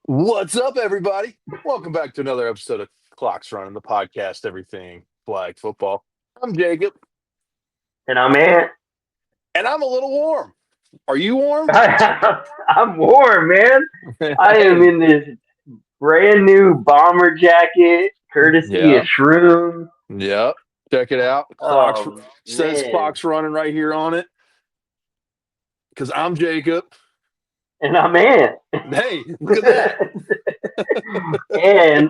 What's up, everybody? Welcome back to another episode of Clocks Running, the podcast, everything flag football. I'm Jacob, And I'm Ant. and I'm a little warm. Are you warm? I'm warm, man. I am Hey, in this brand new bomber jacket, courtesy of yeah, Shroom. yeah. Check it out. Clocks Oh says man, Clocks Running right here on it because I'm Jacob. and I'm Ant. Hey, look at that. and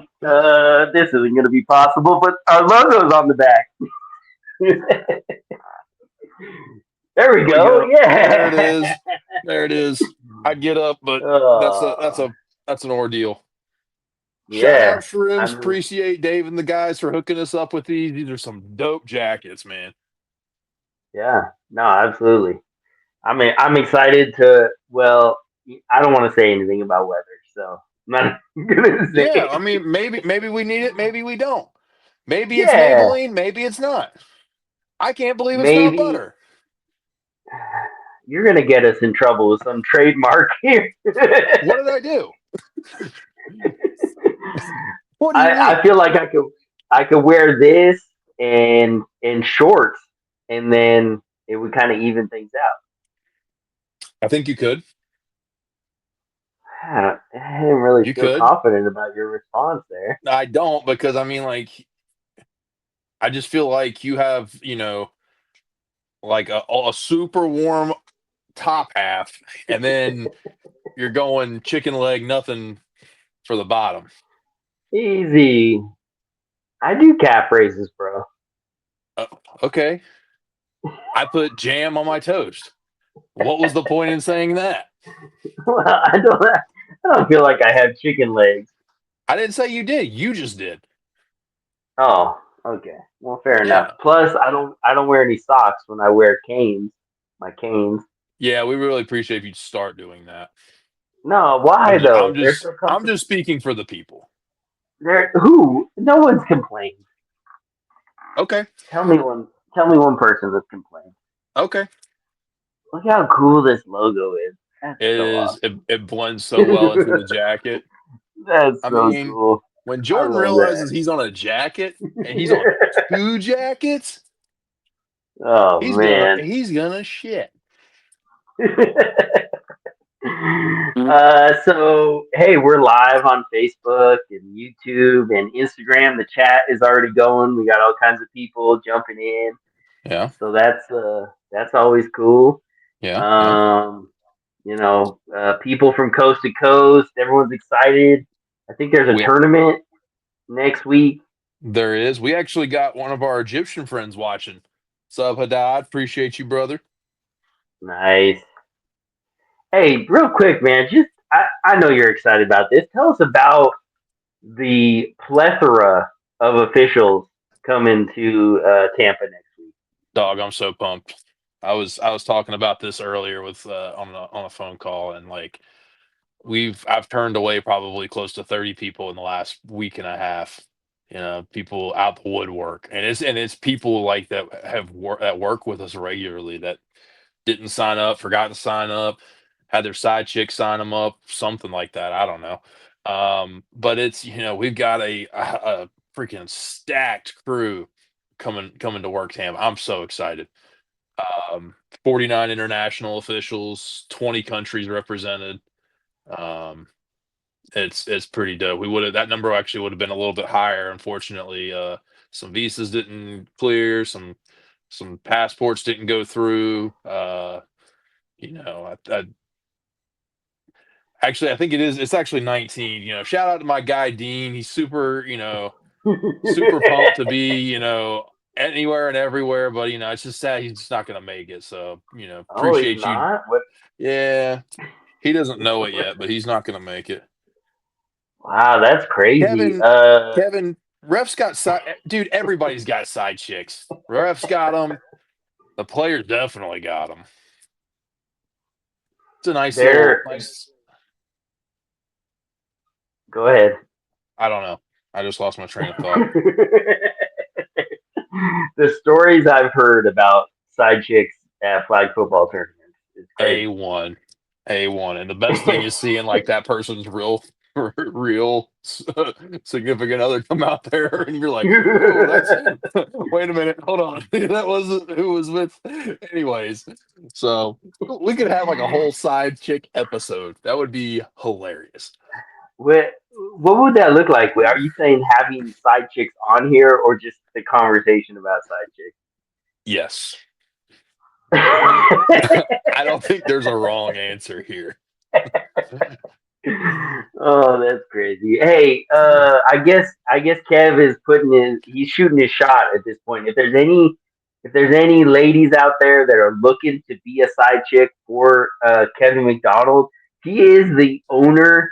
this isn't gonna be possible, but our logo's on the back. There we There we go. go. There it Yeah. is. There it is. I'd get up, but that's a that's Oh a that's an ordeal. Shout out yeah. Shrooms. I'm Appreciate Dave and the guys for hooking us up with these. These are some dope jackets, man. yeah. No, absolutely. I'm excited to. Well, I don't want to say anything about weather, so I'm not gonna Yeah, say. I mean, maybe we need it, maybe we don't. Maybe it's Yeah, Maybelline, maybe it's not. I can't believe it's not maybe butter. you're gonna get us in trouble with some trademark here. What did I do? What do you I mean? feel like I could wear this and shorts, and then it would kind of even things out. I think you could. I didn't really You feel could. confident about your response there. I don't because I mean, like, I just feel like you have, like a super warm top half, and then you're going chicken leg, nothing for the bottom. Easy. I do calf raises, bro. Uh, okay. I put jam on my toast. What was the point in saying that? Well, I don't feel like I have chicken legs. I didn't say you did. You just did. Oh, okay. Well, fair enough. Yeah. Plus, I don't wear any socks when I wear canes. My canes. Yeah, we really appreciate if you start doing that. No, why I'm just, though? I'm They're just so I'm comfortable. just speaking for the people. They're who? No one's complained. Okay. Tell me one. Tell me one person that's complained. Okay. Look how cool this logo is. That's It so is awesome. it blends so well into the jacket. That's I so mean, cool. when I Jordan love realizes he's on a jacket and he's on that. two jackets, Oh he's gonna man. he's gonna shit. So hey, we're live on Facebook and YouTube and Instagram. The chat is already going. We got all kinds of people jumping in, Yeah. so that's always cool. Yeah. Yeah. Um, people from coast to coast. Everyone's excited. I think there's a We tournament next week. There is. We actually got one of our Egyptian friends watching. Sub Haddad, appreciate you, brother. Nice. Hey, real quick, man. I know you're excited about this. Tell us about the plethora of officials coming to Tampa next week. Dog, I'm so pumped. I was talking about this earlier with on a phone call, and like I've turned away probably close to 30 people in the last week and a half. People out the woodwork, and it's people like that work with us regularly that didn't sign up, forgot to sign up, had their side chick sign them up, something like that. I don't know. But it's we've got a freaking stacked crew coming to work, Tam. I'm so excited. 49 international officials, 20 countries represented. Um, it's pretty dope. We would have that number actually would have been a little bit higher. Unfortunately, some visas didn't clear, some passports didn't go through. Actually, I think it's actually 19. Shout out to my guy Dean. He's super pumped to be, anywhere and everywhere, but it's just sad he's just not gonna make it. So, Oh, he's appreciate you. not. What? Yeah, he doesn't know it yet, but he's not gonna make it. Wow, that's crazy. Kevin, Kevin, refs got side, dude. Everybody's got side chicks. Refs got them. The players definitely got them. It's a nice little, There. nice. Go ahead. I don't know. I just lost my train of thought. The stories I've heard about side chicks at flag football tournaments is crazy. A1, A1, and the best thing is seeing like that person's real. real significant other come out there, and you're like, "Oh, that's him." Wait a minute, hold on, that wasn't who was with. Anyways, so we could have like a whole side chick episode. That would be hilarious. what what would that look like? Are you saying having side chicks on here, or just the conversation about side Yes, chicks? I don't think there's a wrong answer here. Oh, that's crazy. Hey, I guess Kev is he's shooting his shot at this point. If there's any ladies out there that are looking to be a side chick for Kevin McDonald, he is the owner,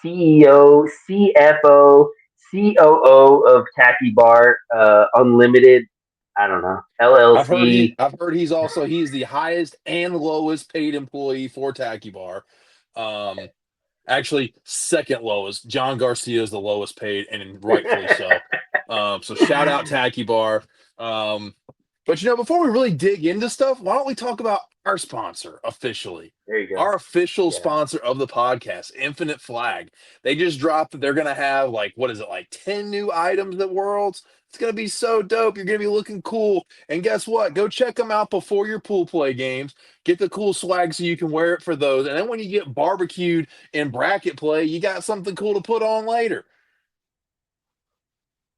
CEO, CFO, COO of Tacky Bar Unlimited. I don't know, LLC. I've heard he's the highest and lowest paid employee for Tacky Bar. Um, Actually, second lowest. John Garcia is the lowest paid, and rightfully so. So shout out Tacky Bar. Um, but before we really dig into stuff, why don't we talk about our sponsor officially? There you go. Our official Yeah. sponsor of the podcast, Infinite Flag. They just dropped that they're gonna have like what is it, like 10 new items at Worlds. It's gonna be so dope. You're gonna be looking cool. And guess what? Go check them out before your pool play games. Get the cool swag so you can wear it for those. And then when you get barbecued in bracket play, you got something cool to put on later.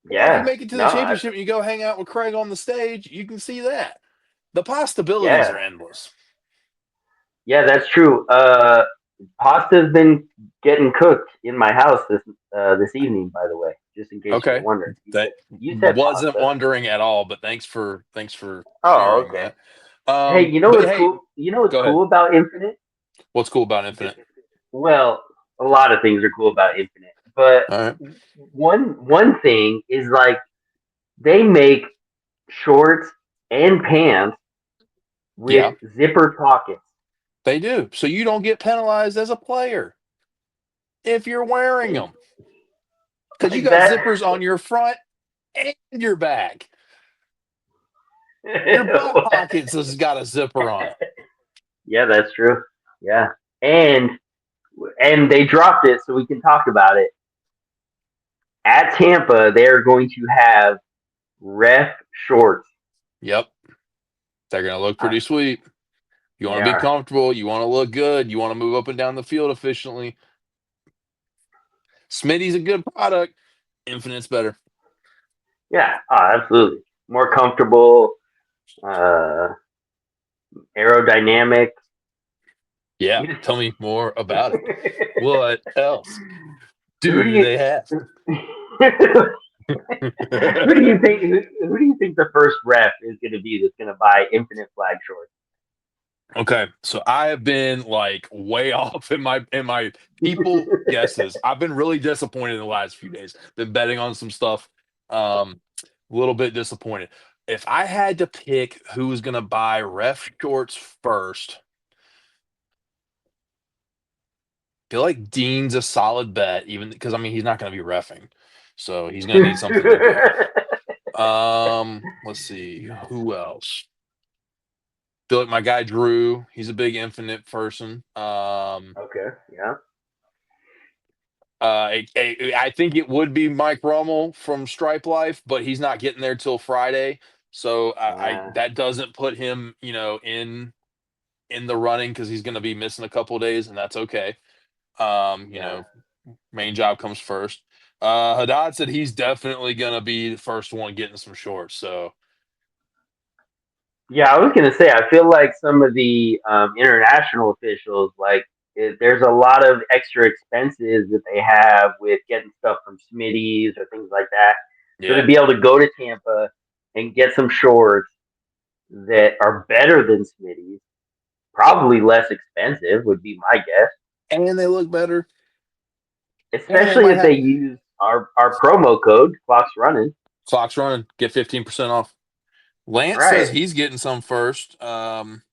Or if you Yeah. make it to the No. championship and you go hang out with Craig on the stage, you can see that. The possibilities Yeah. are endless. Yeah, that's true. Pasta's been getting cooked in my house this evening. By the way, just in case you were Okay. wondering, That you said wasn't pasta. wondering at all, but thanks for Oh, sharing okay. that. Hey, you know But what's hey, cool? You know what's go ahead. cool about Infinite? What's cool about Infinite? Well, a lot of things are cool about Infinite, but All right. one thing is like they make shorts and pants with Yeah, zipper pockets. they do. So you don't get penalized as a player if you're wearing They them because you like got that. zippers on your front and your back. Your butt pockets has got a zipper on it. Yeah, that's true. Yeah, and and they dropped it, so we can talk about it. At Tampa, they are going to have ref shorts. Yep. They're going to look Uh, pretty sweet. You want they to be are. comfortable. You want to look good. You want to move up and down the field efficiently. Smitty's a good product. Infinite's better. Yeah, absolutely. More comfortable, uh, aerodynamic. Yeah. who Tell me more about it. What else do do you they have? who do you think the first ref is going to be that's going to buy Infinite Flag shorts? Okay, so I have been like way off in my people guesses. I've been really disappointed in the last few days. Been betting on some stuff. A little bit disappointed. If I had to pick who was gonna buy ref shorts first, I feel like Dean's a solid bet, even because I mean he's not gonna be refing, so he's gonna need something to do. Let's see who else. Feel like my guy Drew, he's a big Infinite person. Okay, yeah. I think it would be Mike Rummel from Stripe Life, but he's not getting there till Friday, so I Uh, that doesn't put him, in the running because he's going to be missing a couple of days, and that's okay. yeah. Main job comes first. Haddad said he's definitely going to be the first one getting some shorts. So Yeah, I was gonna say, I feel like some of the international officials, like, there's a lot of extra expenses that they have with getting stuff from Smitty's or things like that. So to yeah, be able to go to Tampa and get some shorts that are better than Smitty's, probably less expensive, would be my guess. and they look better, and they Especially might if they have use our promo code Clocks Running. clocks running. Get 15% off. Lance says Right. he's getting some first.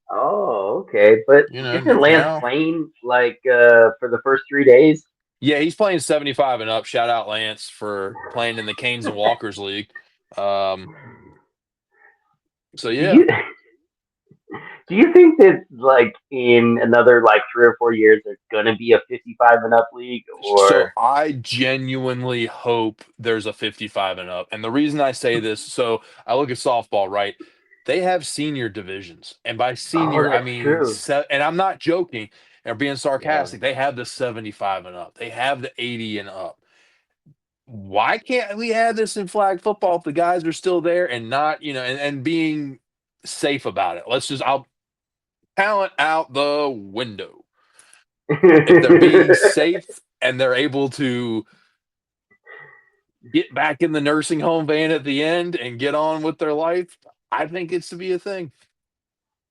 Oh, okay. But isn't Lance Now playing like for the first 3 days? Yeah, he's playing 75 and up. Shout out Lance for playing in the Canes and Walkers League. Um, so Do yeah, you Do you think that like in another like 3 or 4 years there's gonna be a 55 and up league So or I genuinely hope there's a 55 and up. And the reason I say this, so I look at softball, right? They have senior divisions. And by oh senior, I that's mean, true. and I'm not joking or being Yeah. sarcastic. They have the 75 and up, they have the 80 and up. Why can't we have this in flag football if the guys are still there and not, and being safe about it? I'll talent out the window. If they're being safe and they're able to get back in the nursing home van at the end and get on with their life, I think it's to be a thing.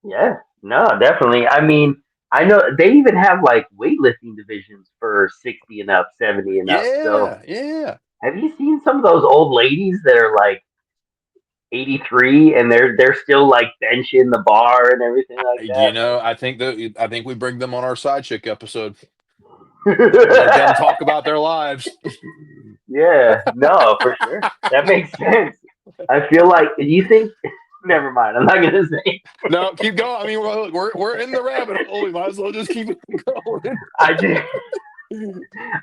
Yeah, no, definitely. I mean, I know they even have like weightlifting divisions for 60 and up, 70 and up. So, Yeah, yeah. have you seen some of those old ladies that are like 83 and they're still like benching the bar and everything like I think we bring them on our side chick episode. Let them that? talk about their lives. Yeah, no, for sure. That makes sense. I feel like you think never mind, I'm not gonna say. No, keep going. I mean, we're in the rabbit hole. We might as well just keep it going. I just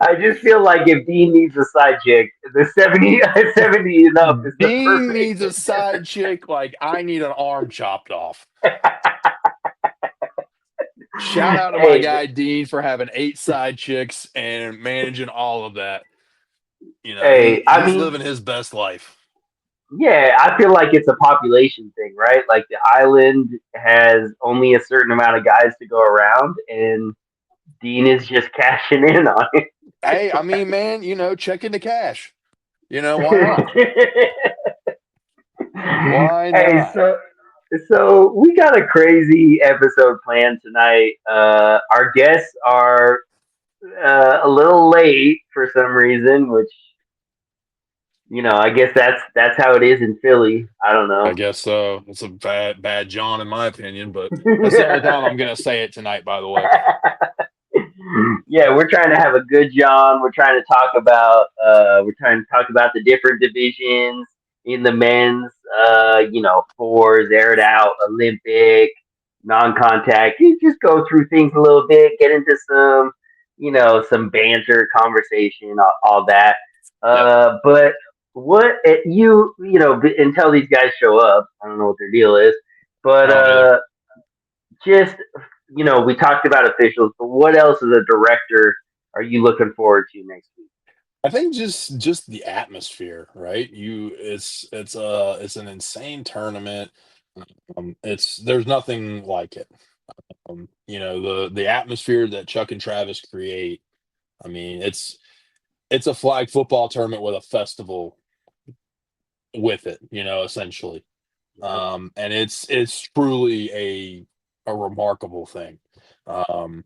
I just feel like if Dean needs a side chick, the 70, 70 and up is the Dean perfect. needs a side chick like I need an arm chopped off. Shout out to my Hey, guy Dean for having 8 side chicks and managing all of that. hey, I He's mean, living his best life. yeah, I feel like it's a population thing, right? Like the island has only a certain amount of guys to go around, and Dean is just cashing in on Hey, I mean, man, check into cash. Why not? it. Why Hey, not? so we got a crazy episode planned tonight. Our guests are a little late for some reason, which I guess that's how it is in Philly. I don't I know. guess so. It's a bad John in my opinion, but that's the only time I'm gonna say it tonight. By the way, Yeah, we're trying to have a good John. We're trying to talk about the different divisions in the men's fours, aired out, Olympic, non contact. You just go through things a little bit, get into some banter, conversation, all that. yep. But what until these guys show up, I don't know what their deal is. But I don't either. just we talked about officials, but what else as a director are you looking forward to next week? I think just the atmosphere, right? It's an insane tournament. There's nothing like it. The atmosphere that Chuck and Travis create. I mean, it's a flag football tournament with a festival with it, essentially. Yeah, And it's truly a remarkable thing. Um,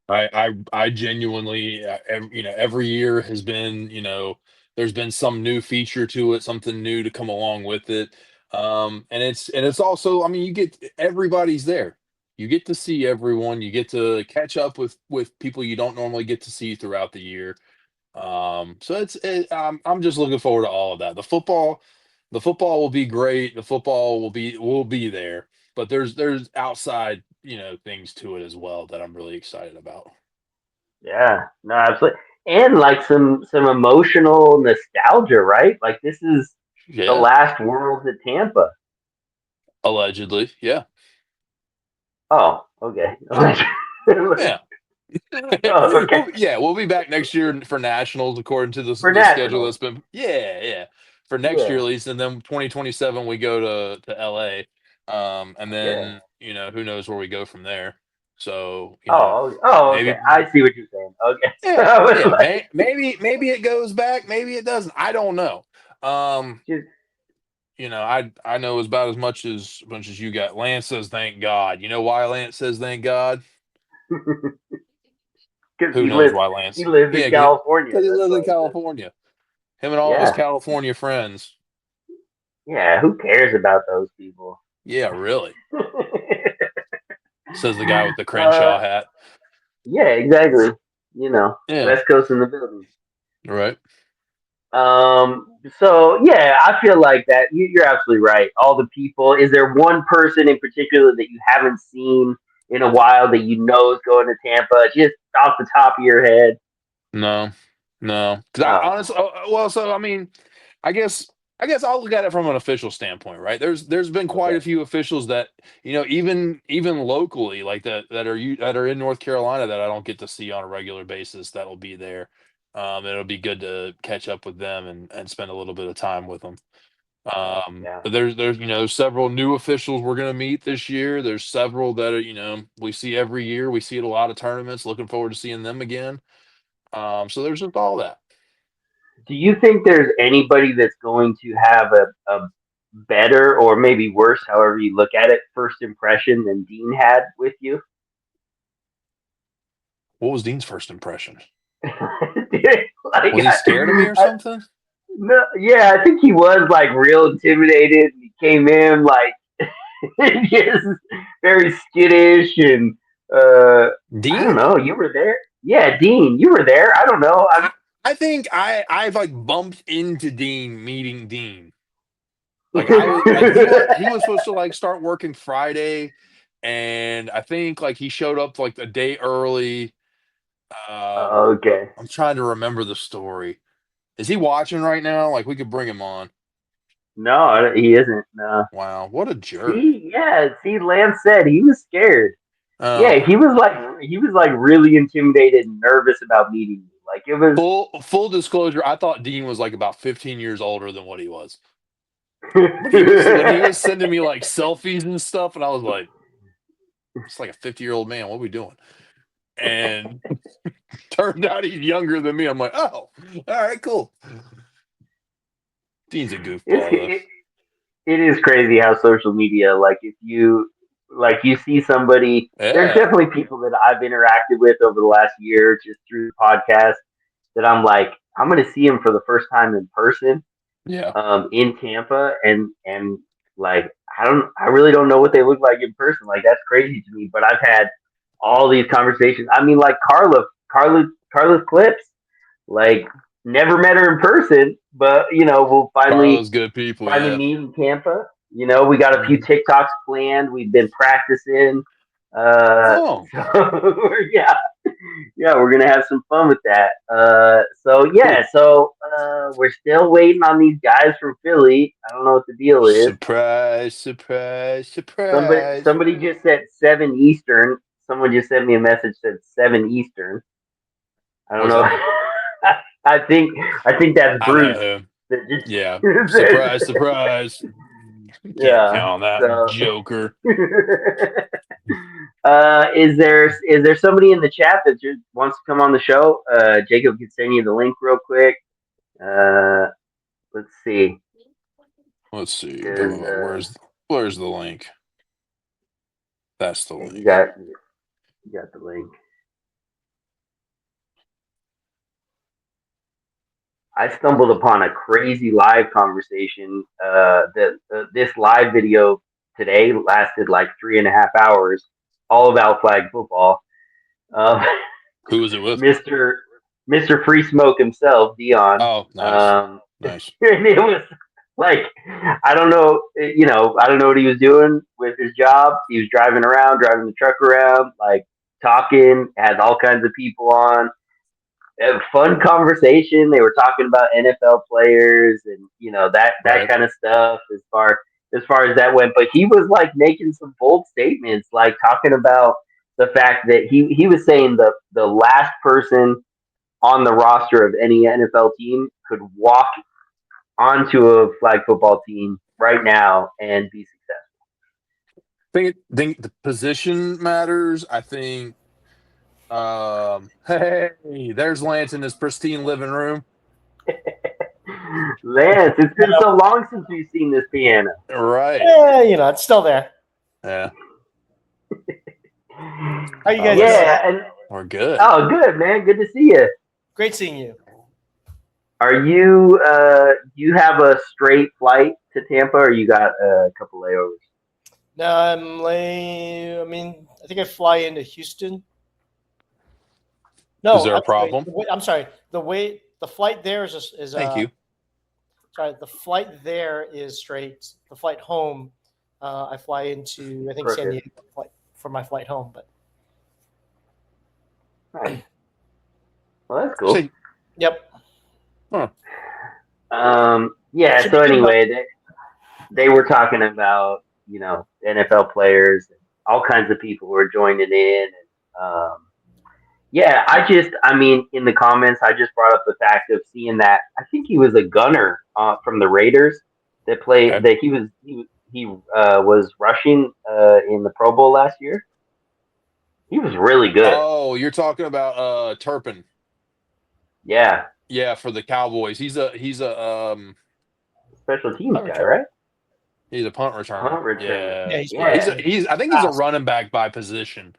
I genuinely, every year has been, there's been some new feature to it, something new to come along with it. And it's also, I mean, everybody's there. You get to see everyone. You get to catch up with people you don't normally get to see throughout the year. So I'm just looking forward to all of that. The football will be great. The football will be there, but there's outside, things to it as well that I'm really excited about. yeah, no, absolutely, and like some emotional nostalgia, right? Like this is the Yeah, last Worlds at Tampa. allegedly. Yeah, Oh, okay. yeah. Oh, okay. We'll be back next year for nationals according to For the schedule nationals, that's been. Yeah, yeah. For next year yeah, at least, and then 2027 we go to LA, and yeah. then who knows where we go from there. So Oh, okay. maybe. I see what you're saying. Okay, Yeah, I was yeah, like, maybe it goes back, maybe it doesn't. I don't know. Um, just I know about as much as you got. Lance says thank God. You know why Lance says thank God? because Who knows why Lance? he lives in Yeah, California. because he That's lives in why he says. California. Him and all of his Yeah, California friends. yeah. Who cares about those people? Yeah, really. Says the guy with the uh, Crenshaw hat. yeah, exactly. Yeah, West Coast in the building. right. So yeah, I feel like that. You're absolutely right. All the people. Is there one person in particular that you haven't seen in a while that you know is going to Tampa? Just off the top of your head. No, no. 'Cause I Oh, honestly, well, so I mean, I guess I guess I'll look at it from an official standpoint, right? There's been quite okay. a few officials that even locally, like that are in North Carolina that I don't get to see on a regular basis. That'll be there. It'll be good to catch up with them and spend a little bit of time with them. Yeah. But there's several new officials we're gonna meet this year. There's several that are we see every year. We see at a lot of tournaments. Looking forward to seeing them again. So there's just all that. Do you think there's anybody that's going to have a better or maybe worse, however you look at it, first impression than Dean had with you? What was Dean's first impression? like, Was he scared of me or something? no, yeah, I think he was like real intimidated. He came in like just very skittish and I don't Dean? know. You were there, yeah, Dean. You were there. I don't know. I think I've like bumped into Dean meeting Dean. Like I was like he I'm was supposed to like start working Friday, and I think like he showed up like a day early. Um, okay. I'm trying to remember the story. Is he watching right now? Like we could bring him on. No, he isn't. No. Wow, what a jerk. See, yeah, see, Lance said he was scared. Oh, Yeah, he was like really intimidated and nervous about meeting you. Like it was. full disclosure, I thought Dean was like about 15 years older than what he was. When he was sending me like selfies and stuff, and I was like, it's like a 50-year-old man. What are we doing? And turned out he's younger than me. I'm like, oh, all right, cool. Dean's a it's goofball though. it, it is crazy how social media, like if you like you see somebody, there's Yeah, definitely people that I've interacted with over the last year just through the podcast that I'm like, I'm gonna see him for the first time in person, yeah. in Tampa, and like I really don't know what they look like in person. Like that's crazy to me. But I've had all these conversations. I mean, like Carla's Clips, like never met her in person, but we'll finally Carlos, good people. finally Yeah. meet in Tampa. We got a few Mhm. TikToks planned. We've been practicing. Uh, Oh, so yeah, yeah, we're gonna have some fun with that. cool. We're still waiting on these guys from Philly. I don't know what the deal is. Surprise, surprise, Somebody surprise. somebody just said 7 Eastern. Someone just sent me a message that said 7 Eastern. I don't What does know. that mean? I think that's I know Bruce. him. That just Yeah. says, Surprise, surprise. Can't yeah. count on that So, Joker. is there somebody in the chat that just wants to come on the show? Jacob can send you the link real quick. Uh, let's see. Let's see. Blah, blah, Because blah. Where's the link? That's the you link. got the link. I stumbled upon a crazy live conversation. This live video today lasted like 3.5 hours, all about flag football. Um, Who was it with? Mister Mister Free Smoke himself, Dion. Oh, nice. Nice. And it was like I don't know, I don't know what he was doing with his job. He was driving around, driving the truck around, like talking, had all kinds of people on. A fun conversation. They were talking about NFL players and that Right. kind of stuff as far as that went. But he was like making some bold statements, like talking about the fact that he was saying the last person on the roster of any NFL team could walk onto a flag football team right now and be Think the position matters. I think hey, there's Lance in his pristine living room. successful. Lance, it's been so long since we've seen this piano. Right. Yeah, it's still there. Yeah. How you Oh, guys look at doing? Yeah, and we're good. oh, good man, good to see you. Great seeing you. Are you have a straight flight to Tampa, or you got a couple layovers? No, I think I fly into Houston. Is No, there a I'm sorry. problem? I'm sorry. The flight there is Thank you. sorry, the flight there is straight. The flight home, I fly into I think San Crooked. Diego for my flight home. But Nice. Well, that's cool. See, yep, Yeah. Should So be good anyway, they were talking about NFL players and all kinds of people who are joining in. And, yeah, I mean, in the comments, I just brought up the fact of seeing that. I think he was a gunner from the Raiders that played okay. that he was rushing in the Pro Bowl last year. He was really good. Oh, you're talking about Turpin. Yeah, Yeah, for the Cowboys. He's a special teams punt guy, return. right? he's a punt returner. Punt returner. Yeah. Yeah, he's Yeah. He's I think he's a fast. running back by position.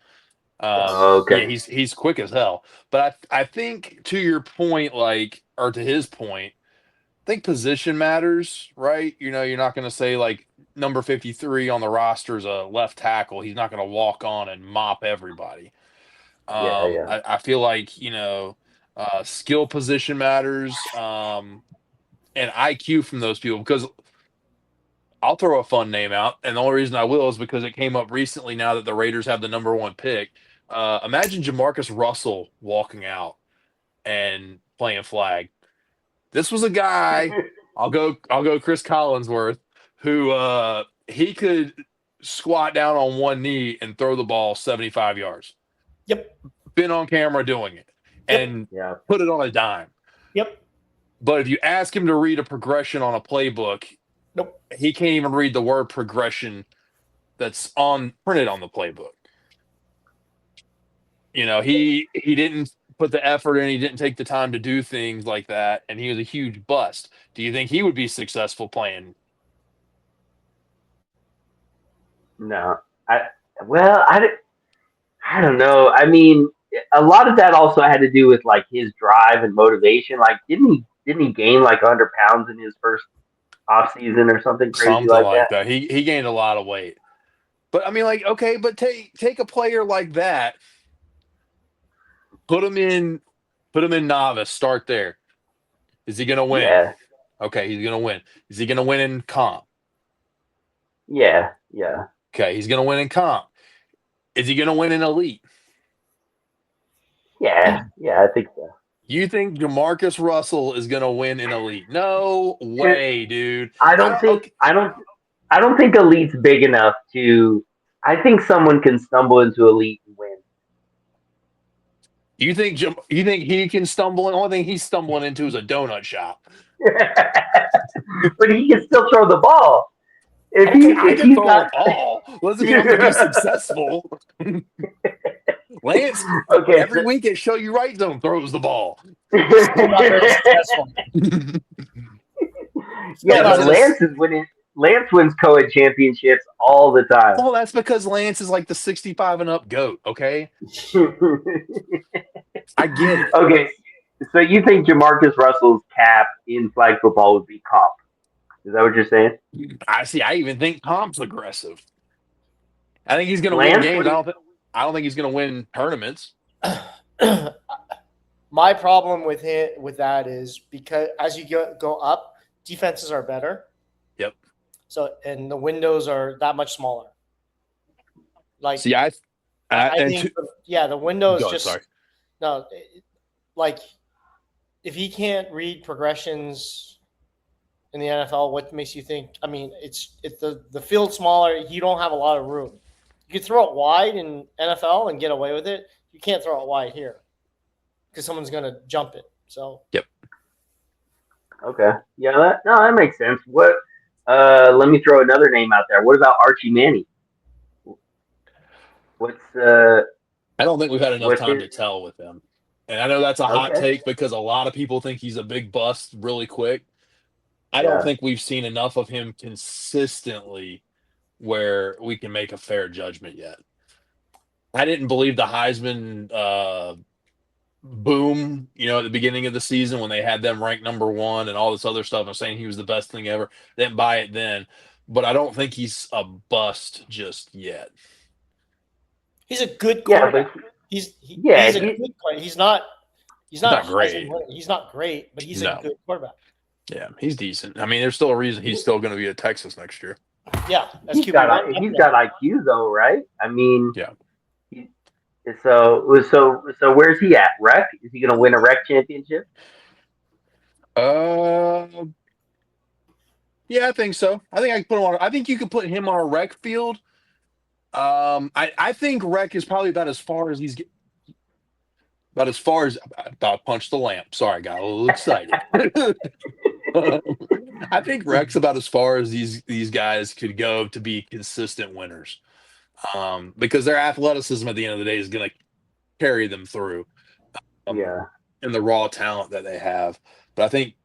Okay. Yeah, he's quick as hell. But I think to your point, like, or to his point, I think position matters, right? You're not going to say like number 53 on the roster is a left tackle. He's not going to walk on and mop everybody. Yeah. I feel like skill position matters, and IQ from those people, because I'll throw a fun name out, and the only reason I will is because it came up recently. Now that the Raiders have the number 1 pick, imagine Jamarcus Russell walking out and playing flag. This was a guy. I'll go Chris Collinsworth, who he could squat down on one knee and throw the ball 75 yards. Yep, Been on camera doing it and Yeah. put it on a dime. yep, But if you ask him to read a progression on a playbook, nope. he can't even read the word progression that's printed on the playbook. He didn't put the effort in, he didn't take the time to do things like that, and he was a huge bust. Do you think he would be successful playing? No. I don't know. I mean, a lot of that also had to do with like his drive and motivation. Like, didn't he gain like 100 pounds in his first off season or something crazy Something like like that? that. He gained a lot of weight. But I mean, like, okay, but take a player like that, put him in novice, start there. Is he gonna win? Yeah, Okay, he's gonna win. Is he gonna win in comp? yeah. Okay, he's gonna win in comp. Is he gonna win in elite? Yeah, I think so. You think Jamarcus Russell is gonna win in elite? No way, dude. I don't think Okay. I don't think elite's big enough to. I think someone can stumble into elite and win. You think he can stumble? The only thing he's stumbling into is a donut shop. But he can still throw the ball. Okay, I If can he's throw not a ball. Doesn't mean I'm gonna be successful. Lance, okay, every week at Show You Right Zone throws the ball. Still not very successful. yeah, not but as- Lance wins co-ed championships all the time. Well, that's because Lance is like the 65 and up GOAT, okay? I get it. Okay, so you think Jamarcus Russell's cap in flag football would be comp? Is that what you're saying? I even think Comp's aggressive. I think he's gonna Lance, win games. what do I don't think he's gonna win tournaments. My problem with that is because as you go up, defenses are better. Yep. So and the windows are that much smaller. Like See, I think the windows Go ahead, just sorry. no. Like if he can't read progressions in the NFL, what makes you think? I mean, it's the field's smaller. You don't have a lot of room. You can throw it wide in NFL and get away with it. You can't throw it wide here because someone's going to jump it. So Yep. Okay. Yeah, that makes sense. What? Let me throw another name out there. What about Archie Manning? What's I don't think we've had enough what's time his? to tell with him. And I know that's a hot Okay. take because a lot of people think he's a big bust really quick. I don't Yeah. think we've seen enough of him consistently where we can make a fair judgment yet. I didn't believe the Heisman boom, at the beginning of the season when they had them ranked number 1 and all this other stuff. I'm saying he was the best thing ever. Didn't buy it then, but I don't think he's a bust just yet. he's a good Yeah, quarterback. but He's he- a good quarterback. He's not not great. He's not great, but he's No. a good quarterback. Yeah, he's decent. I mean, there's still a reason he's still going to be at Texas next year. Yeah, as He's QB1. he's got IQ though, right? I mean, Yeah. he, so where's he at? Rec? Is he going to win a rec championship? Uh, yeah, I think so. I think I can put him on. I think you could put him on a rec field. I think rec is probably about as far as about as far as I about punched the lamp. Sorry, I got a little excited. I think rec's about as far as these guys could go to be consistent winners. Because their athleticism at the end of the day is going to carry them through. Um, Yeah, and the raw talent that they have. But I think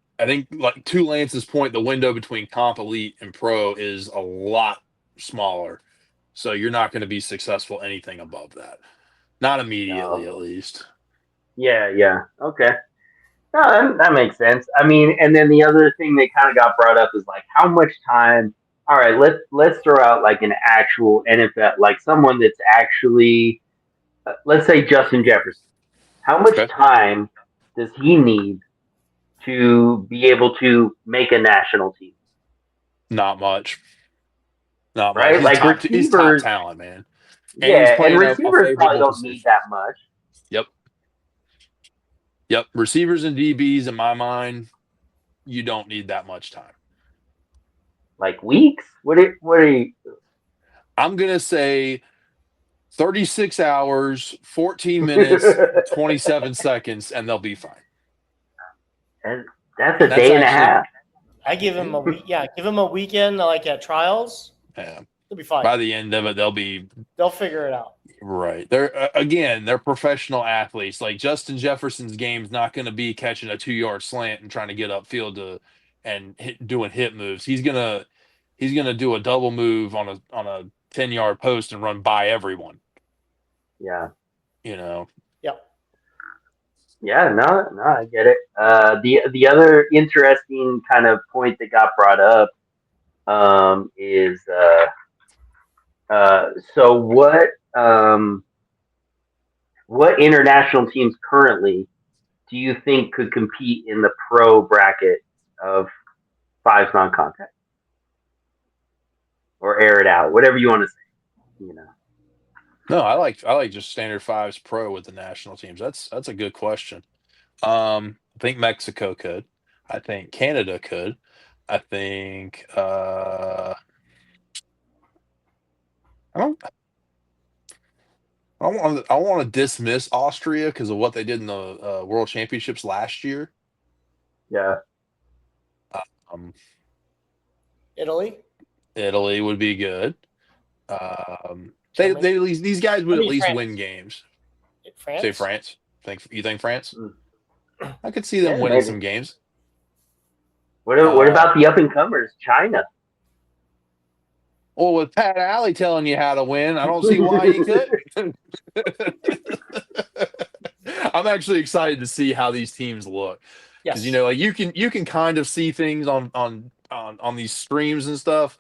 like to Lance's point, the window between comp elite and pro is a lot smaller. So you're not going to be successful anything above that. Not immediately, no, at least. yeah, okay. No, that makes sense. I mean, and then the other thing that kind of got brought up is like how much time. All right, let's throw out like an actual NFL, like someone that's actually, let's say Justin Jefferson. How much Okay. time does he need to be able to make a national team? Not much. Not much. Right, He's like top. He's top receivers. talent, man. And he's Yeah, and playing a receivers probably favorable don't need position. that much. Yep. Yep. Receivers and DBs, in my mind, you don't need that much time. Like weeks. What are you? I'm gonna say 36 hours, 14 minutes, 27 seconds, and they'll be fine. That's a That's day and a actually, half. I give him a week. Yeah, give him a weekend like at trials. yeah, He'll be fine. by the end of it, they'll be They'll figure it out. right. They're professional athletes. Like Justin Jefferson's game's not going to be catching a 2-yard slant and trying to get upfield and doing hit moves. He's gonna do a double move on a 10-yard post and run by everyone. Yeah. You know, Yep. Yeah, no, I get it. The other interesting kind of point that got brought up is so what international teams currently do you think could compete in the pro bracket of fives non-contact or air it out, whatever you want to say, you know? no, I like just standard fives pro with the national teams. That's a good question. I think Mexico could. I think Canada could. I think I don't I want to dismiss Austria because of what they did in the World Championships last year. Yeah, Um, Italy, Italy would be good. Germany. At least these guys would I at mean least France. win games. Say France. France. You think France? Mm. I could see them yeah, winning maybe. some games. What Uh, about the up and comers, China? well, with Pat Alley telling you how to win, I don't see why you couldn't. I'm actually excited to see how these teams look because Yes. like you can kind of see things on these streams and stuff.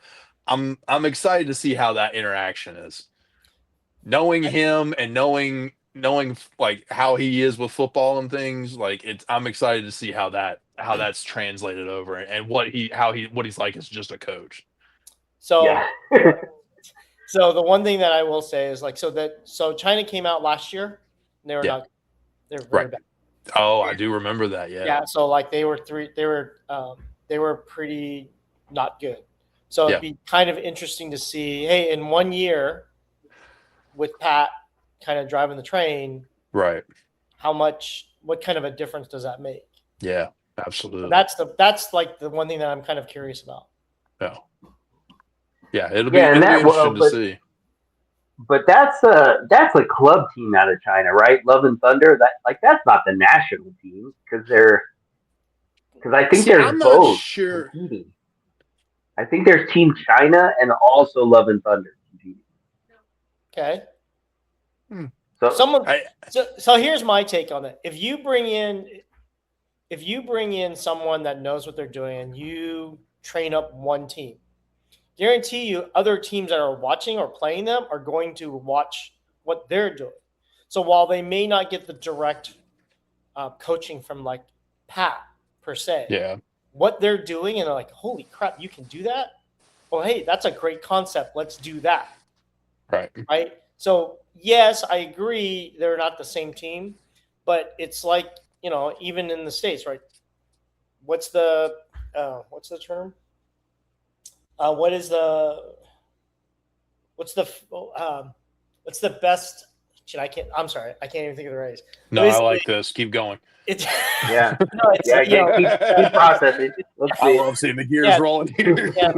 I'm excited to see how that interaction is. Knowing him and knowing like how he is with football and things, like I'm excited to see how that's translated over and what he's like as just a coach. So, Yeah, so the one thing that I will say is like so China came out last year. And they were Yeah. not. They were very Right. bad. Oh, I do remember that. Yeah. Yeah. So like they were they were pretty not good. So Yeah. it'd be kind of interesting to see. Hey, in 1 year, with Pat kind of driving the train, Right. what kind of a difference does that make? Yeah. Absolutely. That's like the one thing that I'm kind of curious about. Yeah. Yeah. It'll yeah, and be that interesting to but see. that's a club team out of China, right? Love and Thunder. That's not the national team because I think See, I'm there's not both sure. competing. I think there's Team China and also Love and Thunder competing. Okay. So So here's my take on it. If you bring in someone that knows what they're doing and you train up one team, guarantee you other teams that are watching or playing them are going to watch what they're doing. So while they may not get the direct coaching from like Pat per se, Yeah. what they're doing, and they're like, holy crap, you can do that? Well, hey, that's a great concept. Let's do that. Right. Right. So yes, I agree they're not the same team, but it's like, even in the States, right? What's the term? What is the what's the what's the best? I'm sorry, I can't even think of the race. No, I like this. Keep going. It's Yeah. no, it's Yeah, keep processing. Let's I see. love seeing the gears Yeah. rolling here. Yeah.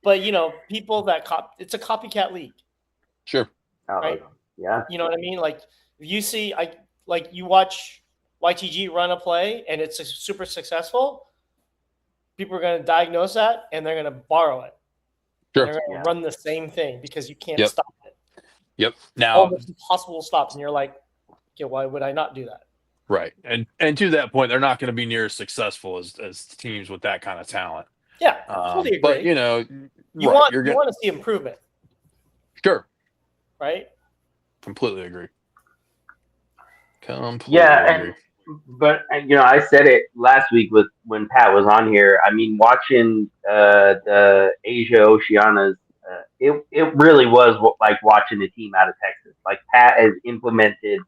But people that it's a copycat league. Sure. Right? Yeah. You know what I mean? Like if you see, you watch YTG run a play and it's super successful, people are going to diagnose that and they're going to borrow it. Sure. They're going to run the same thing because you can't Yep. stop it. Yep. Now, almost impossible to stop, and you're like, okay, why would I not do that? right. And to that point, they're not going to be near as successful as teams with that kind of talent. Yeah, totally agree. But you right, want to see improvement. Sure. Right. Completely agree. Agree. But I said it last week when Pat was on here. I mean, watching the Asia Oceanias, it really was like watching a team out of Texas. Like Pat has implemented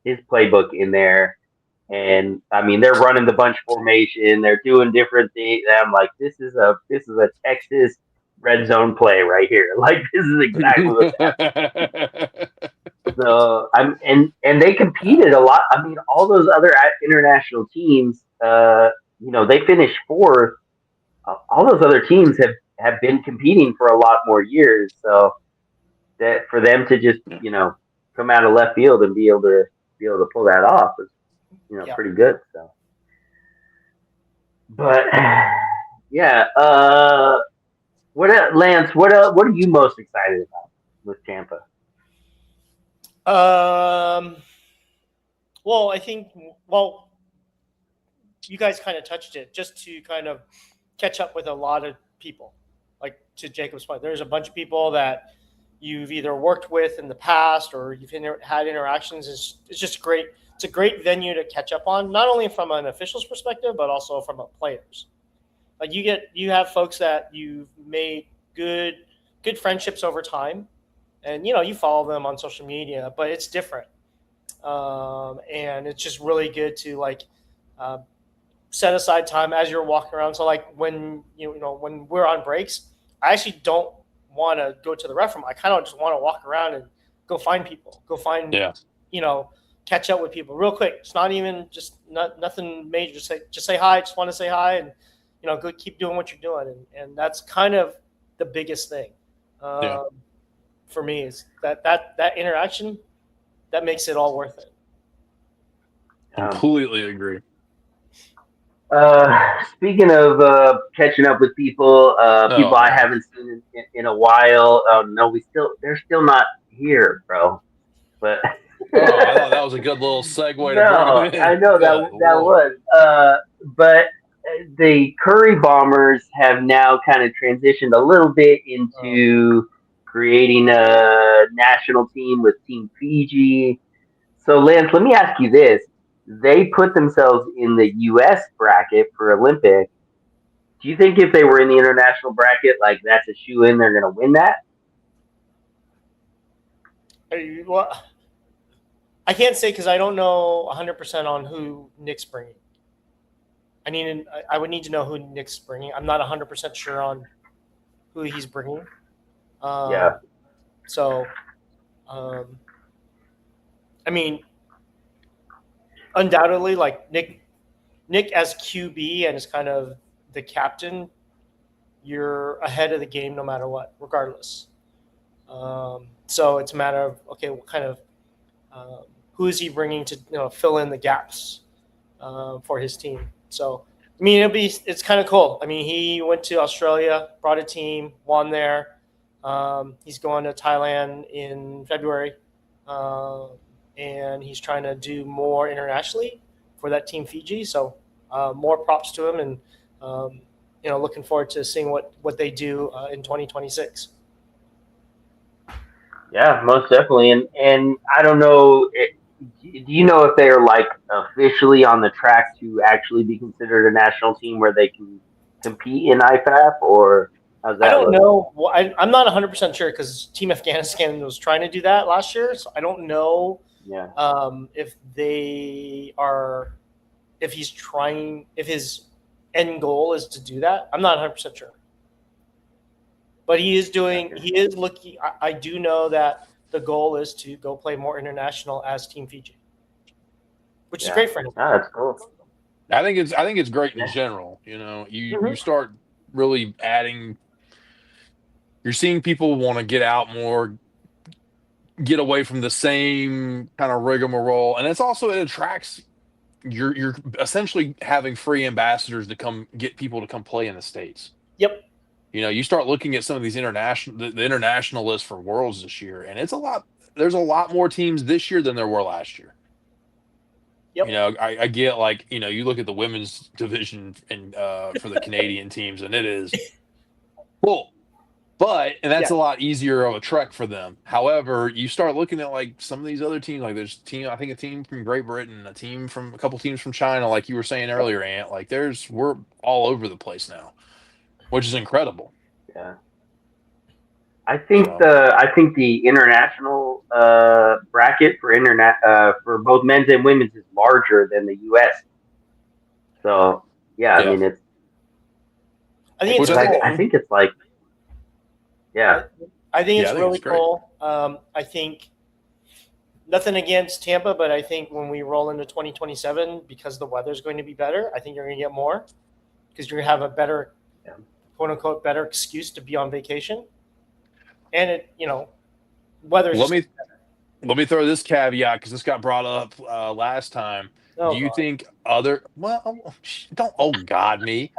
his playbook in there, and I mean they're running the bunch formation. They're doing different things. And I'm like, this is a Texas red zone play right here. Like this is exactly what's happening. So and they competed a lot. I mean, all those other international teams, they finished fourth. All those other teams have been competing for a lot more years. So that for them to just come out of left field and be able to pull that off is pretty good. So, but yeah, Lance? What are you most excited about with Tampa? Well, I think, you guys kind of touched it, just to kind of catch up with a lot of people. Like to Jacob's point, there's a bunch of people that you've either worked with in the past or you've had interactions. It's just great. It's a great venue to catch up on, not only from an official's perspective, but also from a player's. Like you have folks that you've made good friendships over time. And, you follow them on social media, but it's different. And it's just really good to set aside time as you're walking around. So like when, when we're on breaks, I actually don't want to go to the ref room. I kind of just want to walk around and go find people, catch up with people real quick. It's not even nothing major. Just say hi. Just want to say hi and, go keep doing what you're doing. And that's kind of the biggest thing. For me is that interaction that makes it all worth it. Completely agree. Speaking of catching up with people, I haven't seen in a while. No, they're still not here, bro. But I thought that was a good little segue to bring them in. I know that was. But the Curry Bombers have now kind of transitioned a little bit into creating a national team with Team Fiji. So, Lance, let me ask you this. They put themselves in the U.S. bracket for Olympic. Do you think if they were in the international bracket, like that's a shoe-in, they're going to win that? Well, I can't say because I don't know 100% on who Nick's bringing. I would need to know who Nick's bringing. I'm not 100% sure on who he's bringing. So, undoubtedly, like Nick as QB and as kind of the captain, you're ahead of the game no matter what, regardless. So it's a matter of, okay, what kind of who is he bringing to fill in the gaps for his team? So it's kind of cool. He went to Australia, brought a team, won there. He's going to Thailand in February, and he's trying to do more internationally for that Team Fiji. So more props to him, and looking forward to seeing what they do in 2026. Yeah, most definitely. And I don't know, do you know if they are like officially on the track to actually be considered a national team where they can compete in IFAF, or how's that I don't look? know. Well, I'm not 100% sure because Team Afghanistan was trying to do that last year. So I don't know Yeah. if they are, if he's trying, if his end goal is to do that. I'm not 100% sure. But he is doing, he is looking, I do know that the goal is to go play more international as Team Fiji, which is great for him. Ah, that's cool. I think it's great in general. You know, you start really adding. You're seeing people want to get out more, get away from the same kind of rigmarole, and it's also it attracts. You're essentially having free ambassadors to come get people to come play in the States. Yep. You know, you start looking at some of these the international list for Worlds this year, and it's a lot. There's a lot more teams this year than there were last year. Yep. You know, I get like, you know, you look at the women's division and for the Canadian teams, and it is full. And that's a lot easier of a trek for them. However, you start looking at like some of these other teams, like there's I think a team from Great Britain, a couple teams from China, like you were saying earlier, Ant. Like we're all over the place now, which is incredible. Yeah. I think the international bracket for both men's and women's is larger than the U.S. So I mean it's. I think it's like, cool. I think it's like. Yeah. I think it's I think really it's great. cool. I think nothing against Tampa, but I think when we roll into 2027, because the weather's going to be better, I think you're going to get more because you're going to have a better, quote unquote, better excuse to be on vacation. And it, you know, weather. Let me throw this caveat because this got brought up last time. Oh, Do you God. think don't God me.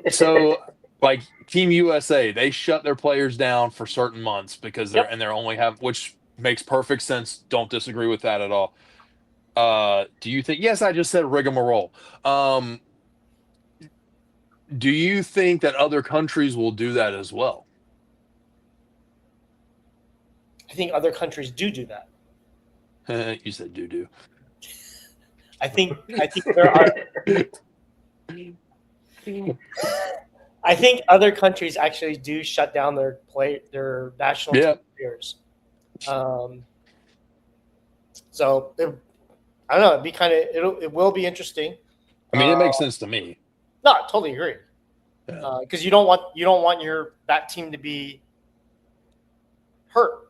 So like Team USA, they shut their players down for certain months because they're only which makes perfect sense. Don't disagree with that at all. Do you think? Yes, I just said rigmarole. Do you think that other countries will do that as well? I think other countries do that. You said do. I think there are. I think other countries actually do shut down their national team players. So I don't know. It'd be it will be interesting. I mean, it makes sense to me. No, I totally agree. Because you don't want that team to be hurt,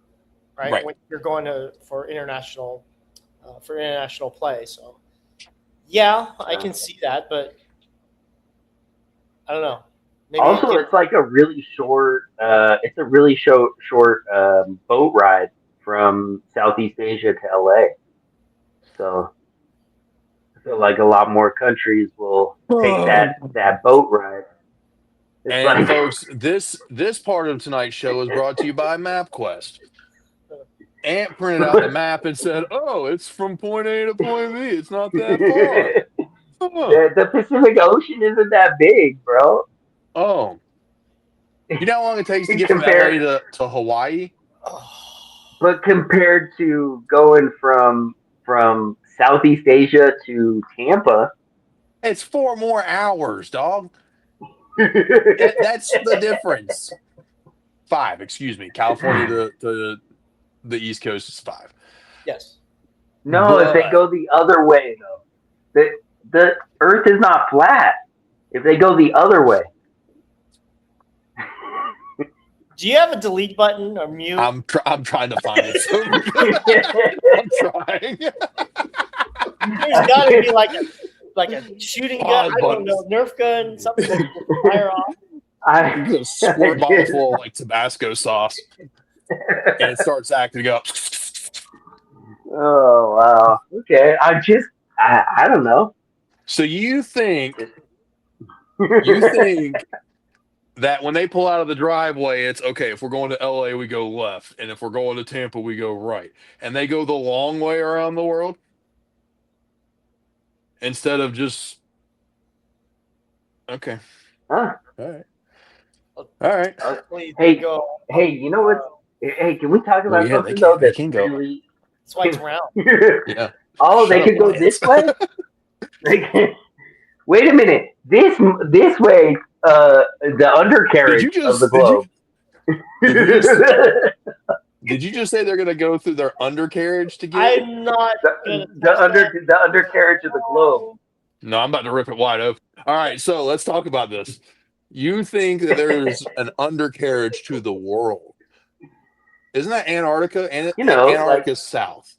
right? When you're going for international play. So I can see that, but I don't know. Maybe also, it's like a really short. It's a really short boat ride from Southeast Asia to LA. So I feel like a lot more countries will take that boat ride. And folks, this part of tonight's show is brought to you by MapQuest. Ant printed out the map and said, "Oh, it's from point A to point B. It's not that far." The Pacific Ocean isn't that big, bro. Oh, you know how long it takes to get from LA to Hawaii? But compared to going from Southeast Asia to Tampa, it's 4 more hours, dog. That's the difference. 5, excuse me. California to the East Coast is 5. Yes. No, if they go the other way, though, the Earth is not flat. If they go the other way. Do you have a delete button or mute? I'm trying to find it. I'm trying. There's got to be like a shooting gun. I don't know, Nerf gun, something that you can fire off. A squirt bottle full of like Tabasco sauce, and it starts acting up. Oh wow! Okay, I don't know. So you think that when they pull out of the driveway, it's okay. If we're going to LA, we go left, and if we're going to Tampa, we go right, and they go the long way around the world instead of just okay. Huh? All right. Hey, you know what? Hey, can we talk about something though? That's really that's why it's round. Yeah. Oh, they Shut could up, go Lance. this way. Wait a minute. This way. The Did undercarriage you of the just did you globe. did you just did you just say they're gonna go through their undercarriage to get? I'm not gonna The undercarriage of the globe. No, I'm about to rip it wide open. All right, so let's talk about this. You think that there's an undercarriage to the world? Isn't that Antarctica? And Like Antarctica's south,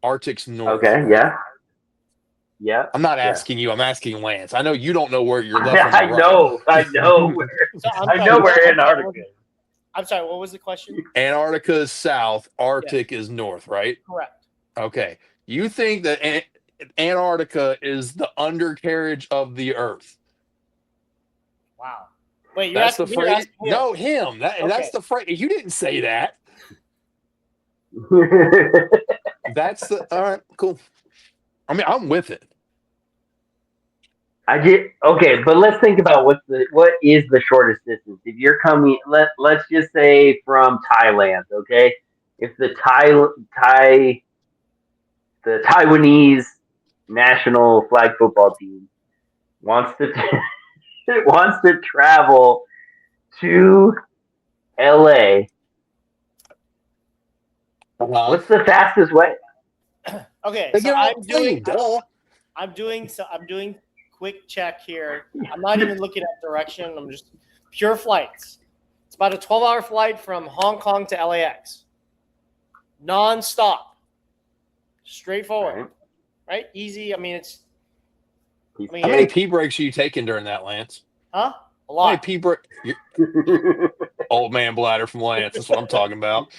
Arctic's north, okay, right? yeah. I'm not Yeah. asking you. I'm asking Lance. I know you don't know where you're left from I or right. know. I know where. So I know where Antarctica is. I'm sorry. What was the question? Antarctica is south, Arctic is north, right? Correct. Okay. You think that Antarctica is the undercarriage of the Earth? Wow. Wait, you're That's the asking me or phrase. asking him? No, him. That's Okay. the phrase. You didn't say that. That's the. All right, cool. I mean, I'm with it. Okay, but let's think about what is the shortest distance. If you're coming, let's just say from Thailand, okay? If the Taiwanese national flag football team wants to wants to travel to LA, what's the fastest way? Okay, They so get on a plane, duh. I'm doing quick check here. I'm not even looking at direction. I'm just pure flights. It's about a 12-hour flight from Hong Kong to LAX. Non-stop. Straightforward. Right? Easy. I mean, How many pee breaks are you taking during that, Lance? huh? A How many lot. pee breaks? Old man bladder from Lance. That's what I'm talking about.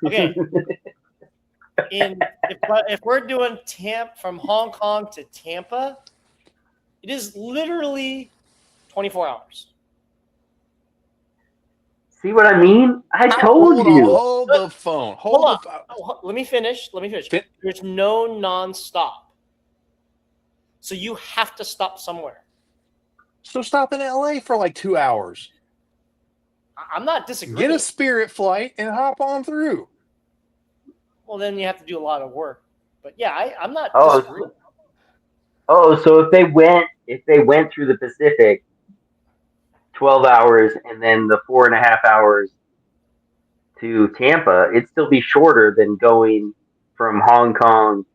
Okay. If we're doing from Hong Kong to Tampa, it is literally 24 hours. See what I mean? I told you. Hold the phone. Hold on. the phone. Oh, let me finish. There's no non-stop. So you have to stop somewhere. So stop in LA for like 2 hours. I'm not disagreeing. Get a Spirit flight and hop on through. Well, then you have to do a lot of work. But yeah, I'm not disagreeing. So if they went through the Pacific 12 hours and then the 4.5 hours to Tampa, it'd still be shorter than going from Hong Kong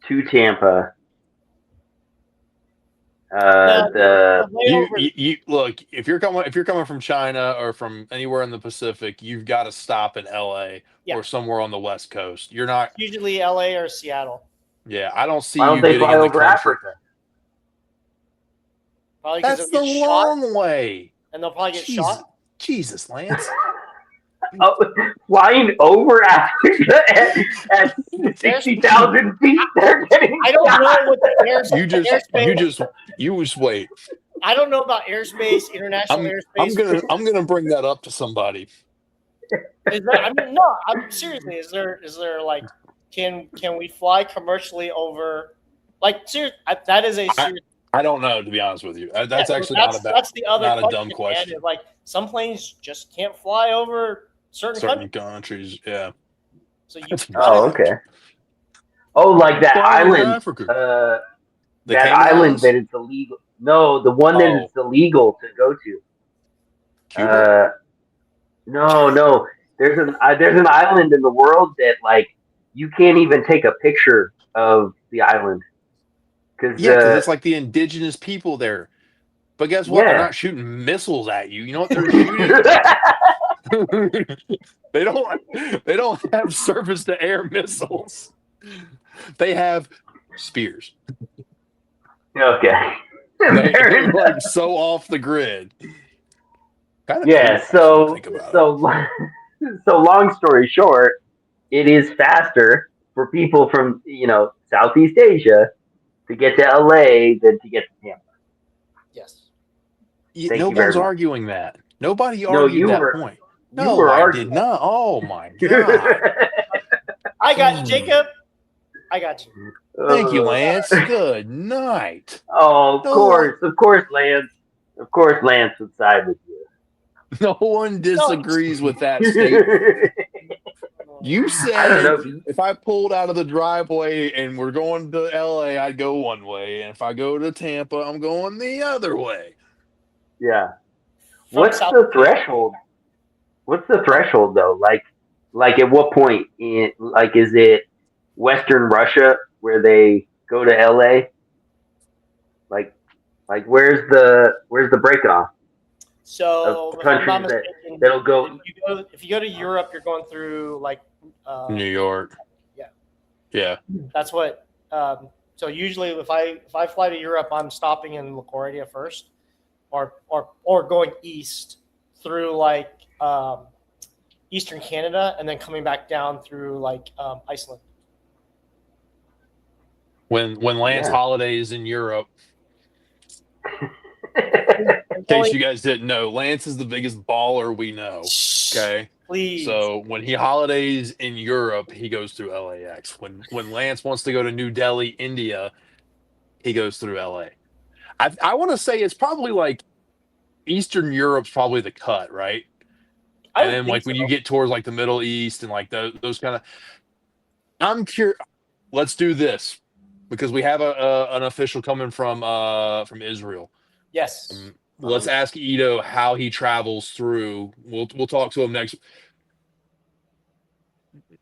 to Tampa. You look, if you're coming from China or from anywhere in the Pacific, you've got to stop in LA or somewhere on the West Coast. You're not usually LA or Seattle. Yeah, I don't see Why don't you they getting fly in the over country. Africa? Probably that's the long way. And they'll probably get shot. Jesus, Lance. Flying over Africa at 60,000 feet, they're getting I don't know what the airspace. You just wait. I don't know about airspace, international airspace. I'm gonna bring that up to somebody. I'm seriously. Is there like, can we fly commercially over? Like, that is a serious. I don't know, to be honest with you. That's the other not a dumb question. Like, some planes just can't fly over certain countries. Yeah. So okay. Oh, like that island. Africa. That island that it's illegal. No, the one that it's illegal to go to. Cuba? No. There's an island in the world that like you can't even take a picture of the island. Because it's like the indigenous people there. But guess what? They're not shooting missiles at you. You know what they're shooting? They don't have surface to air missiles. They have spears. Okay. They're like so off the grid. So long story short, it is faster for people from Southeast Asia to get to LA than to get to Tampa. Yes. Nobody's arguing that. Nobody argued that point. No, I did not. Oh my God. I got you, Jacob. I got you. Thank you, Lance. Good night. Oh, of course, Lance. Of course, Lance would side with you. No one disagrees with that statement. You I don't said know. if I pulled out of the driveway and we're going to LA, I'd go one way. And if I go to Tampa, I'm going the other way. Yeah. From What's South the Korea. threshold? What's the threshold though? Like at what point is it Western Russia where they go to LA? Like like where's the break off of So if I'm not countries mistaken, that'll go? if you go to Europe, you're going through like New York. yeah. Yeah. That's what. So usually, if I fly to Europe, I'm stopping in LaGuardia first, or going east through like Eastern Canada, and then coming back down through like Iceland. When Lance Yeah. Holiday is in Europe, in There's case only- you guys didn't know, Lance is the biggest baller we know. Okay. Please. So when he holidays in Europe, he goes through LAX. When Lance wants to go to New Delhi, India, he goes through LA. I want to say it's probably like Eastern Europe's probably the cut, right? I And would then think like when so. you get towards like the Middle East and like those kind of, I'm curious. Let's do this because we have an official coming from Israel. Yes. Let's ask Ito how he travels through. We'll talk to him next.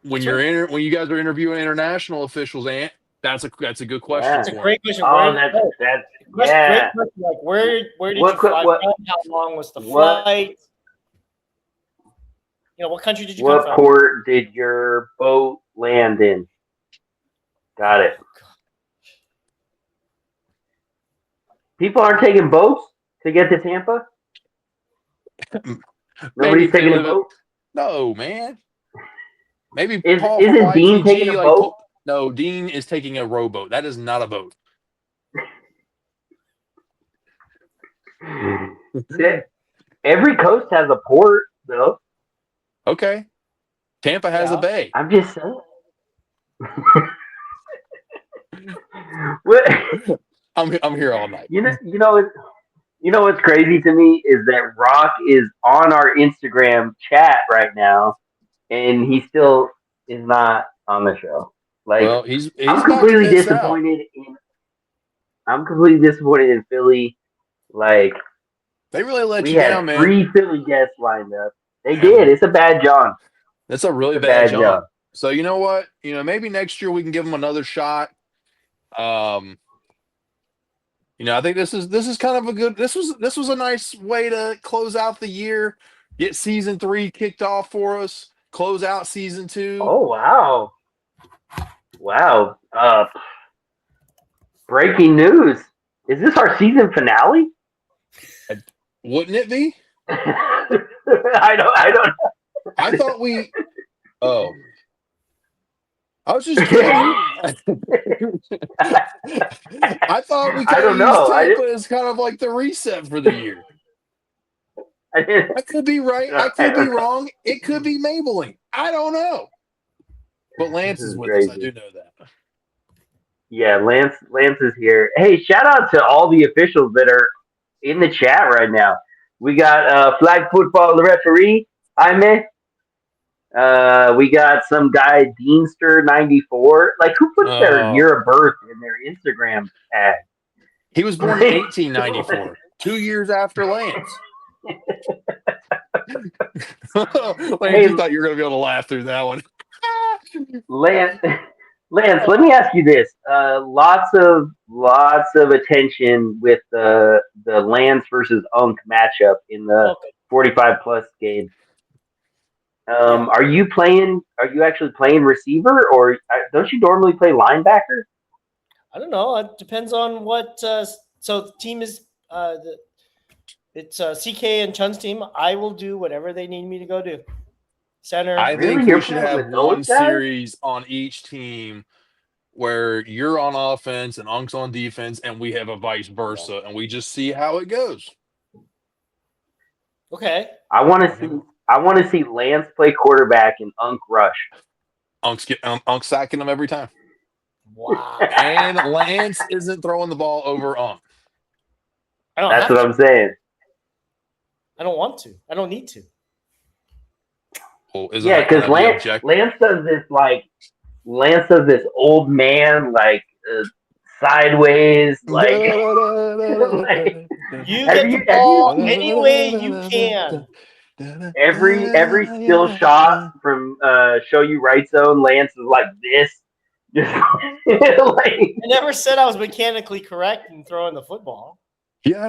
When when you guys are interviewing international officials, Ant, that's a good question Yeah. It's a for him. great question. Oh, Where, that's great yeah. question. Like where did What you co- fly what from? How long was the what flight? What country did you come what from? port did your boat land in? Got it. People aren't taking boats to get to Tampa. Maybe Nobody's if they taking a live at boat. no man. Maybe Is Paul from isn't Dean taking YTG a like boat? no, Dean is taking a rowboat. That is not a boat. Yeah, every coast has a port, though. Okay. Tampa has a Yeah. bay. I'm just saying. What, I'm here all night. you know what's crazy to me is that Rock is on our Instagram chat right now, and he still is not on the show. Like, Well, he's I'm about to completely miss out. disappointed in. I'm completely disappointed in Philly. Like, They really let we you down, had man. 3 Philly guests lined up. They did. Man, It's a bad John. that's a It's really a bad bad John. job. So you know what? Maybe next year we can give him another shot. Um, I think this is kind of a good. This was a nice way to close out the year, get season 3 kicked off for us, close out season 2. Oh wow, wow! Breaking news: is this our season finale? Wouldn't it be? I don't I thought we. Oh, I was just kidding. I thought we I kind of don't used know. Tampa as kind of like the reset for the year. I didn't. I could be right. I I could be don't know. wrong. It could be Maybelline. I don't know. But This Lance is is with us. I crazy. do know that. Yeah, Lance is here. Hey, shout out to all the officials that are in the chat right now. We got flag football referee Jaime. We got some guy Deanster94. Like, who puts their Oh, year of birth in their Instagram tag? he was born in 1894, 2 years after Lance. Lance, Hey, you thought you were going to be able to laugh through that one. Lance, Lance, let me ask you this. Lots of attention with the Lance versus Unk matchup in the Okay. 45 plus game. Yeah. Are you playing? Are you actually playing receiver, or don't you normally play linebacker? I don't know. It depends on what. So the team is it's CK and Chun's team. I will do whatever they need me to go do. Center. I Really, think we you're should playing have with those one guys? series on each team where you're on offense and Unk's on defense, and we have a vice versa, and we just see how it goes. Okay. I want to see. I want to see Lance play quarterback and Unk rush. Unk's sacking them every time. Wow. And Lance isn't throwing the ball over Unk. I don't That's have what to. I'm saying. I don't want to. I don't need to. Well, isn't Yeah, that kind because of the object? Lance does this old man sideways like You have get the you ball seen any way you can. every still shot from Show You Right Zone? Lance is like this, just like I never said I was mechanically correct in throwing the football. see, Why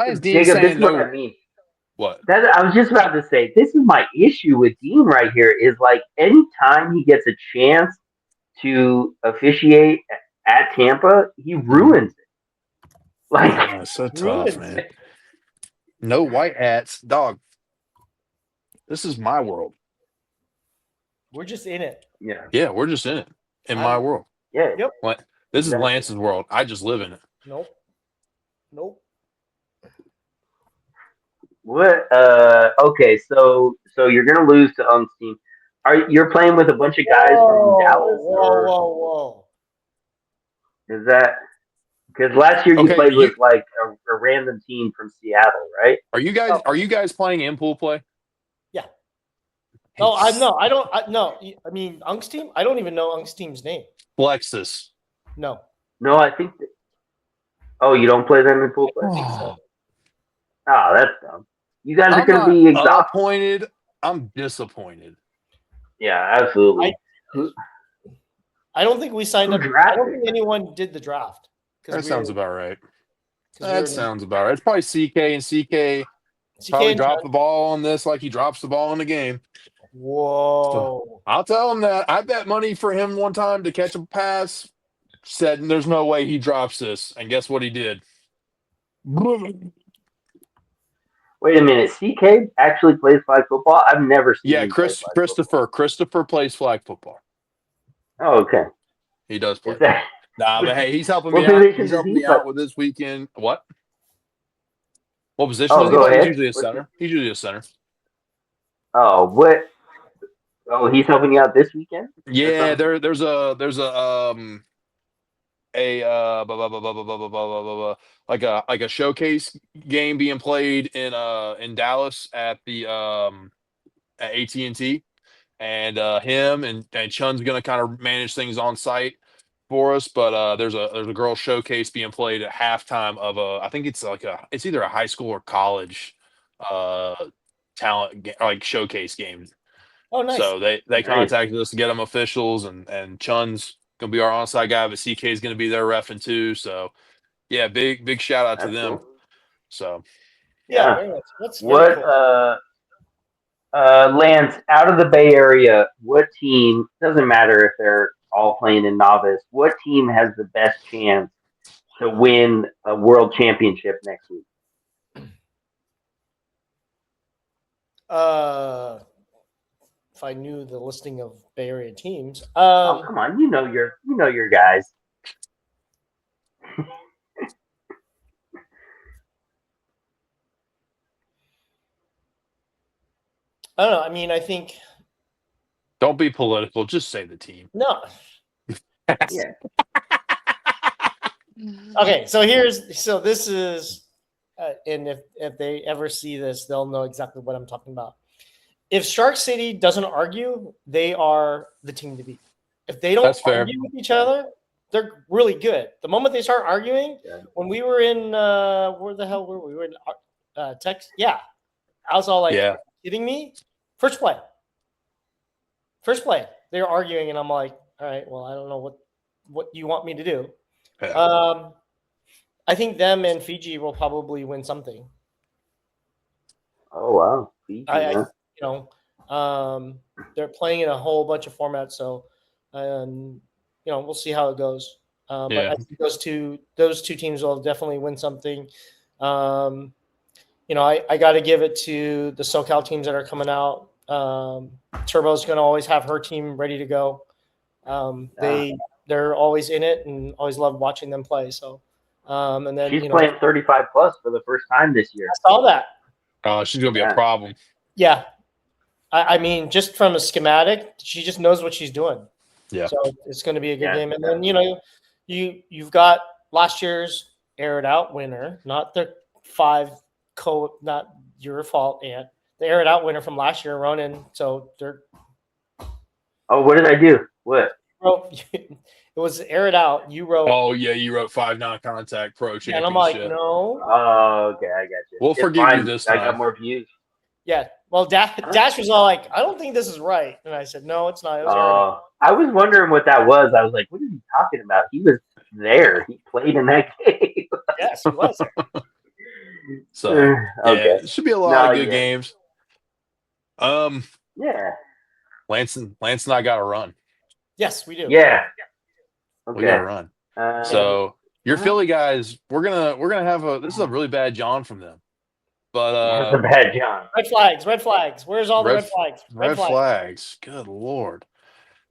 is Dean Jacob. This saying is what no? I mean. What? That I was just about to say. This is my issue with Dean right here. Is like anytime he gets a chance to officiate at Tampa, he ruins it. Like, Oh, it's so tough, Ruins man. it. No white hats, dog. This is my world. We're just in it. yeah, Yeah, we're just in it. In my world. yeah, Yep. This is exactly. Lance's world. I just live in it. Nope. What? Okay, so you're gonna lose to Team. You're playing with a bunch of guys from Dallas, or Whoa. is that because last year you Okay, played with like a random team from Seattle, right? are you guys playing in pool play? Yeah. No, I don't. No, I mean Unk's team. I don't even know Unk's team's name. Flexus. No, No, I think. Oh, you don't play them in pool play? I think so. Oh, that's dumb. You guys are I'm gonna not be exhausted. appointed. I'm disappointed. Yeah, absolutely. I don't think we signed Who up. I drafted? don't think anyone did the draft. That sounds about right. 'cause That sounds about right. It's probably CK, and CK probably CK. dropped the ball on this like he drops the ball in the game. Whoa. So I'll tell him that. I bet money for him one time to catch a pass. Said there's no way he drops this. And guess what he did? Wait a minute. CK actually plays flag football. I've never seen Yeah, him play flag football. Christopher plays flag football. Oh, okay. He does play. Is that Nah, but hey, he's helping me what out. position He's does helping he me play? out with this weekend. What position Oh, does he go play? He's ahead. usually a center. He's usually a center. Oh, what? Oh, he's helping you out this weekend or Yeah, something? there's a like a showcase game being played in Dallas at the at AT&T, and him and Chun's gonna kind of manage things on site for us. But there's a girl showcase being played at halftime of I think it's either a high school or college uh like showcase game. Oh, nice. So they Nice. contacted us to get them officials, and Chun's gonna be our onside guy, but CK is gonna be there reffing too. So yeah, big shout out to That's them. cool. So Yeah, Yeah. very nice. That's very What? cool. Lance, out of the Bay Area, what team? Doesn't matter if they're all playing in novice. What team has the best chance to win a world championship next week? If I knew the listing of Bay Area teams, Oh, come on. You know your guys. I don't know. I mean, I think don't be political. Just say the team. no. Yeah. Okay, so this is, and if they ever see this, they'll know exactly what I'm talking about. If Shark City doesn't argue, they are the team to beat. If they don't That's fair. argue with each other, they're really good. The moment they start arguing, when we were in where the hell were we? We were in Texas. Yeah, I was all like, Yeah. "Are you kidding me?" First play, they were arguing, and I'm like, "All right, well, I don't know what you want me to do." Yeah. I think them and Fiji will probably win something. Oh wow. Fiji, They're playing in a whole bunch of formats, so we'll see how it goes. But I think those two teams will definitely win something. I got to give it to the SoCal teams that are coming out. Turbo's going to always have her team ready to go. They're always in it, and always love watching them play. So, and then she's playing 35 plus for the first time this year. I saw that. Oh, she's gonna be a problem. Yeah, I mean, just from a schematic, she just knows what she's doing. Yeah. So it's going to be a good game. And then you've got last year's aired out winner, not the 5 not your fault, Ant. The Air It Out winner from last year, Runnin. So they're Oh, what did I do? What? it was Air It Out. You wrote, Oh yeah, you wrote 5 non-contact pro yeah, and I'm like, championship. no. Oh, okay, I got you. We'll It's forgive you fine. this I got time. more views. Yeah. Well, Dash was all like, I don't think this is right. And I said, no, it's not. It was Air It Out. I was wondering what that was. I was like, what is he talking about? He was there. He played in that game. Yes, he was there. So Okay. yeah, it should be a lot of good games. Yeah. Lance and I got to run. Yes, we do. Yeah. We got to Okay. run. So your alright. Philly guys, we're gonna have a. This is a really bad John from them, but That's a bad John. Red flags. Red flags. Where's all the red flags? Red flags. Good Lord.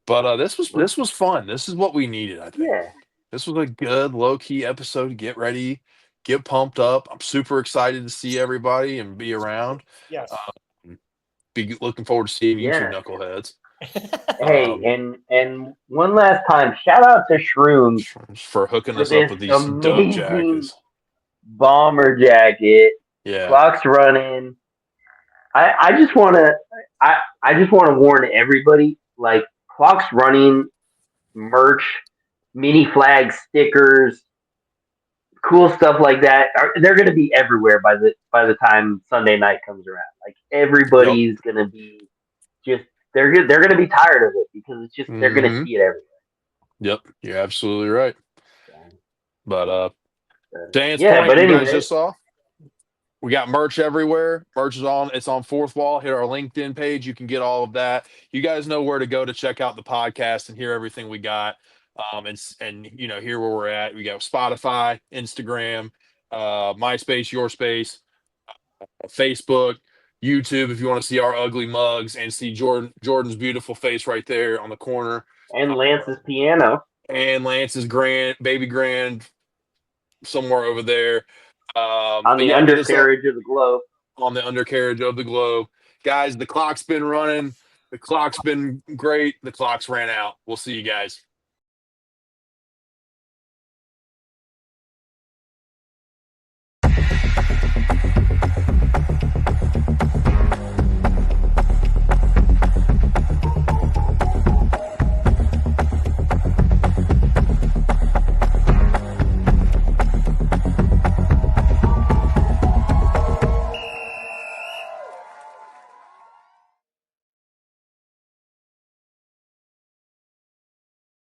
But this was fun. This is what we needed, I think. Yeah. This was a good low-key episode to get ready, get pumped up. I'm super excited to see everybody and be around. Yes. Be looking forward to seeing you two Yeah. knuckleheads. Hey, and one last time, shout out to Shrooms for hooking for us up this with these dope amazing jackets. bomber jacket. Yeah. Clock's running. I just want to warn everybody, like, Clock's running merch, mini flags, stickers, cool stuff like that. They're going to be everywhere by the time Sunday night comes around. Like, everybody's going to be just they're going to be tired of it because it's just they're going to see it everywhere. Yep, you're absolutely right. But Dan's yeah, point, but you anyway, guys just saw. We got merch everywhere. Merch is on. It's on Fourth Wall. Hit our LinkedIn page. You can get all of that. You guys know where to go to check out the podcast and hear everything we got. And hear where we're at. We got Spotify, Instagram, MySpace, Your Space, Facebook, YouTube. If you want to see our ugly mugs and see Jordan's beautiful face right there on the corner, and Lance's piano, and Lance's baby grand, somewhere over there. On the undercarriage of the globe. On the undercarriage of the globe. Guys, the clock's been running. The clock's been great. The clock's ran out. We'll see you guys.